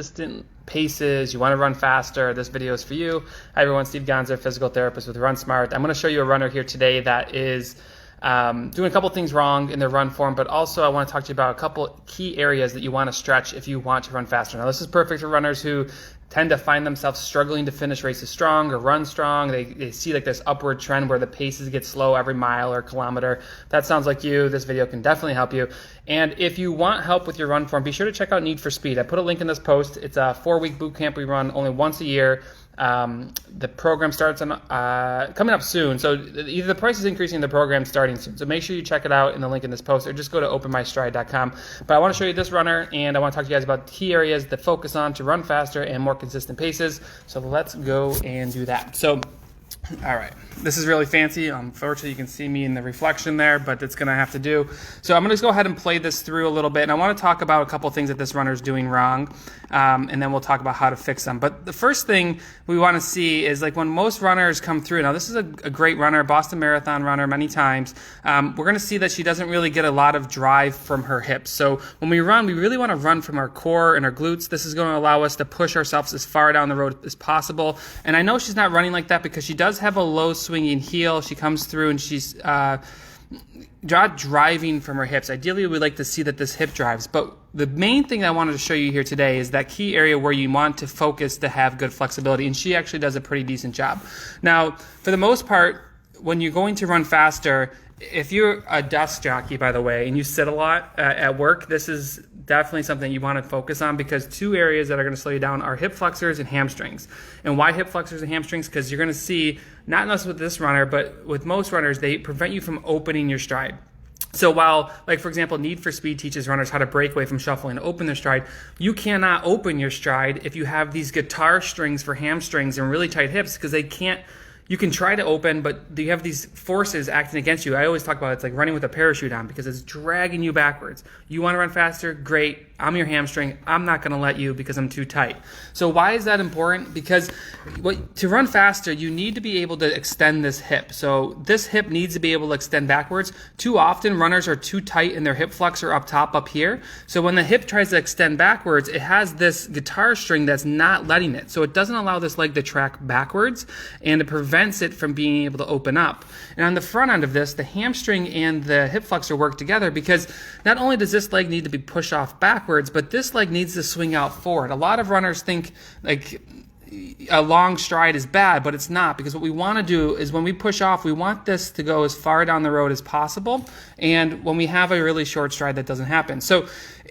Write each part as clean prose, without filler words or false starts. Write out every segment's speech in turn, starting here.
consistent paces, you want to run faster, this video is for you. Hi everyone, Steve Gonzer, physical therapist with Run Smart. I'm going to show you a runner here today that is doing a couple things wrong in their run form, but also I want to talk to you about a couple key areas that you want to stretch if you want to run faster. Now this is perfect for runners who tend to find themselves struggling to finish races strong or run strong. They see like this upward trend where the paces get slow every mile or kilometer. If that sounds like you, this video can definitely help you. And if you want help with your run form, be sure to check out Need for Speed. I put a link in this post. It's a 4-week boot camp we run only once a year. The program starts on, coming up soon. So either the price is increasing, the program's starting soon. So make sure you check it out in the link in this post, or just go to openmystride.com. But I want to show you this runner, and I want to talk to you guys about key areas to focus on to run faster and more consistent paces. So let's go and do that. So, all right, this is really fancy. Unfortunately, you can see me in the reflection there, but it's going to have to do. So I'm going to just go ahead and play this through a little bit, and I want to talk about a couple things that this runner is doing wrong, and then we'll talk about how to fix them. But the first thing we want to see is like when most runners come through. Now, this is a great runner, Boston Marathon runner many times. We're going to see that she doesn't really get a lot of drive from her hips. So when we run, we really want to run from our core and our glutes. This is going to allow us to push ourselves as far down the road as possible. And I know she's not running like that because she does have a low swinging heel. She comes through and she's not driving from her hips. Ideally, we'd like to see that this hip drives. But the main thing I wanted to show you here today is that key area where you want to focus to have good flexibility. And she actually does a pretty decent job. Now, for the most part, when you're going to run faster, if you're a desk jockey, by the way, and you sit a lot at work, this is definitely something you want to focus on, because two areas that are going to slow you down are hip flexors and hamstrings. And why hip flexors and hamstrings? Because you're going to see, not just with this runner, but with most runners, they prevent you from opening your stride. So while, like for example, Need for Speed teaches runners how to break away from shuffling and open their stride, you cannot open your stride if you have these guitar strings for hamstrings and really tight hips, because they can't. You can try to open, but you have these forces acting against you. I always talk about it's like running with a parachute on, because it's dragging you backwards. You want to run faster? Great. I'm your hamstring. I'm not going to let you because I'm too tight. So why is that important? Because to run faster, you need to be able to extend this hip. So this hip needs to be able to extend backwards. Too often, runners are too tight in their hip flexor up top up here. So when the hip tries to extend backwards, it has this guitar string that's not letting it. So it doesn't allow this leg to track backwards, and it prevents it from being able to open up. And on the front end of this, the hamstring and the hip flexor work together, because not only does this leg need to be pushed off backwards, but this leg needs to swing out forward. A lot of runners think like a long stride is bad, but it's not, because what we want to do is when we push off, we want this to go as far down the road as possible. And when we have a really short stride, that doesn't happen. So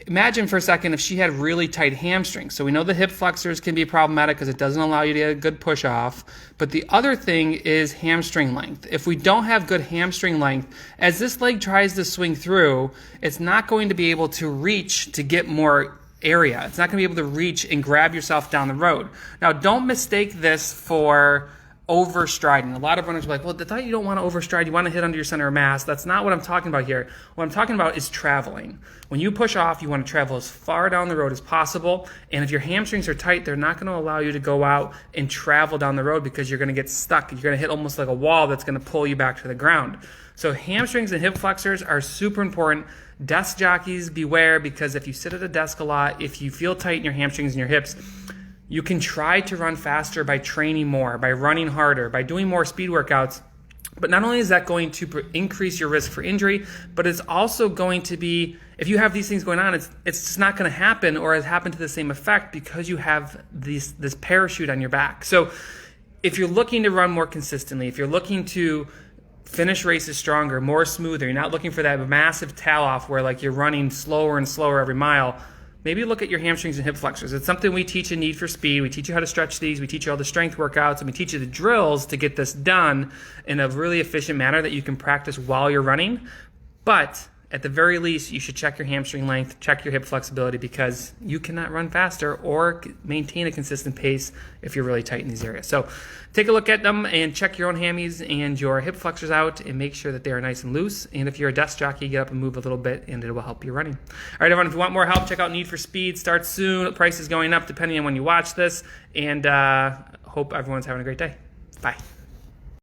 imagine for a second if she had really tight hamstrings. So we know the hip flexors can be problematic because it doesn't allow you to get a good push off. But the other thing is hamstring length. If we don't have good hamstring length, as this leg tries to swing through, it's not going to be able to reach to get more area. It's not going to be able to reach and grab yourself down the road. Now, don't mistake this for overstriding. A lot of runners are like, well, I thought you don't want to overstride. You want to hit under your center of mass. That's not what I'm talking about here. What I'm talking about is traveling. When you push off, you want to travel as far down the road as possible. And if your hamstrings are tight, they're not going to allow you to go out and travel down the road, because you're going to get stuck. You're going to hit almost like a wall that's going to pull you back to the ground. So hamstrings and hip flexors are super important. Desk jockeys, beware, because if you sit at a desk a lot, if you feel tight in your hamstrings and your hips, you can try to run faster by training more, by running harder, by doing more speed workouts. But not only is that going to increase your risk for injury, but it's also going to be, if you have these things going on, it's just not going to happen, or has happened to the same effect, because you have this parachute on your back. So if you're looking to run more consistently, if you're looking to finish races stronger, more smoother, you're not looking for that massive tail off where like you're running slower and slower every mile, maybe look at your hamstrings and hip flexors. It's something we teach in Need for Speed. We teach you how to stretch these. We teach you all the strength workouts, and we teach you the drills to get this done in a really efficient manner that you can practice while you're running. But at the very least, you should check your hamstring length, check your hip flexibility, because you cannot run faster or maintain a consistent pace if you're really tight in these areas. So take a look at them and check your own hammies and your hip flexors out, and make sure that they are nice and loose. And if you're a desk jockey, get up and move a little bit, and it will help you running. All right, everyone, if you want more help, check out Need for Speed. Starts soon. The price is going up depending on when you watch this. And hope everyone's having a great day. Bye.